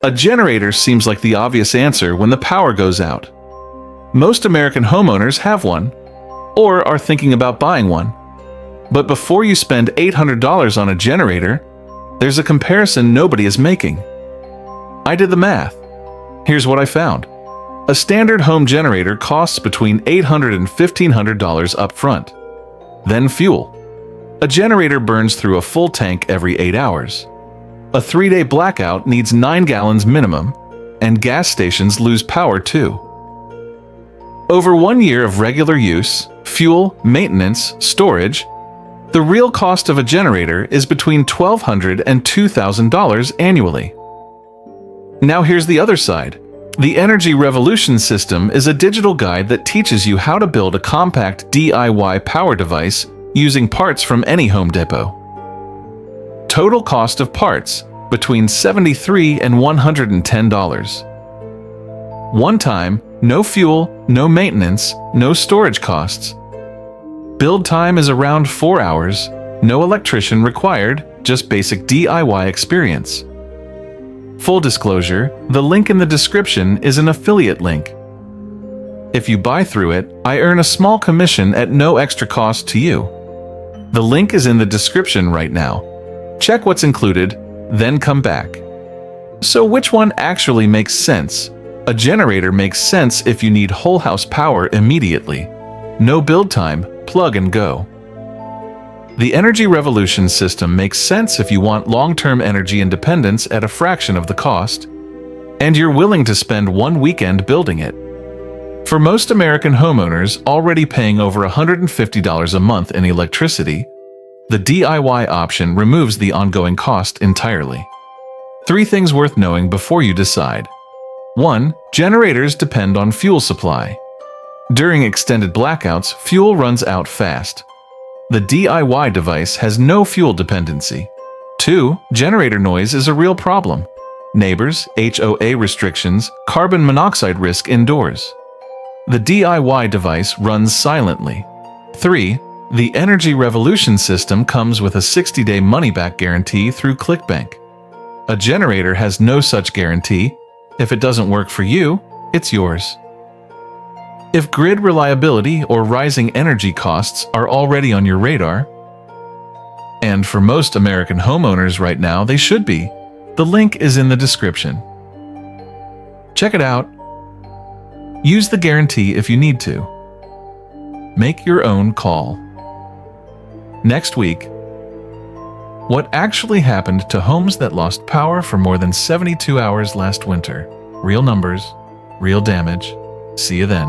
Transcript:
A generator seems like the obvious answer when the power goes out. Most American homeowners have one, or are thinking about buying one. But before you spend $800 on a generator, there's a comparison nobody is making. I did the math. Here's what I found. A standard home generator costs between $800 and $1,500 up front. Then fuel. A generator burns through a full tank every 8 hours. A 3-day blackout needs 9 gallons minimum, and gas stations lose power too. Over 1 year of regular use, fuel, maintenance, storage, the real cost of a generator is between $1,200 and $2,000 annually. Now here's the other side. The Energy Revolution system is a digital guide that teaches you how to build a compact DIY power device using parts from any Home Depot. Total cost of parts, between $73 and $110. One time, no fuel, no maintenance, no storage costs. Build time is around 4 hours, no electrician required, just basic DIY experience. Full disclosure, the link in the description is an affiliate link. If you buy through it, I earn a small commission at no extra cost to you. The link is in the description right now. Check what's included, then come back. So which one actually makes sense? A generator makes sense if you need whole house power immediately. No build time, plug and go. The Energy Revolution system makes sense if you want long-term energy independence at a fraction of the cost, and you're willing to spend one weekend building it. For most American homeowners already paying over $150 a month in electricity, the DIY option removes the ongoing cost entirely. 3 things worth knowing before you decide. 1. Generators depend on fuel supply. During extended blackouts, fuel runs out fast. The DIY device has no fuel dependency. 2. Generator noise is a real problem. Neighbors, HOA restrictions, carbon monoxide risk indoors. The DIY device runs silently. 3. The Energy Revolution system comes with a 60-day money-back guarantee through ClickBank. A generator has no such guarantee. If it doesn't work for you, it's yours. If grid reliability or rising energy costs are already on your radar, and for most American homeowners right now they should be, the link is in the description. Check it out. Use the guarantee if you need to. Make your own call. Next week, what actually happened to homes that lost power for more than 72 hours last winter? Real numbers, real damage. See you then.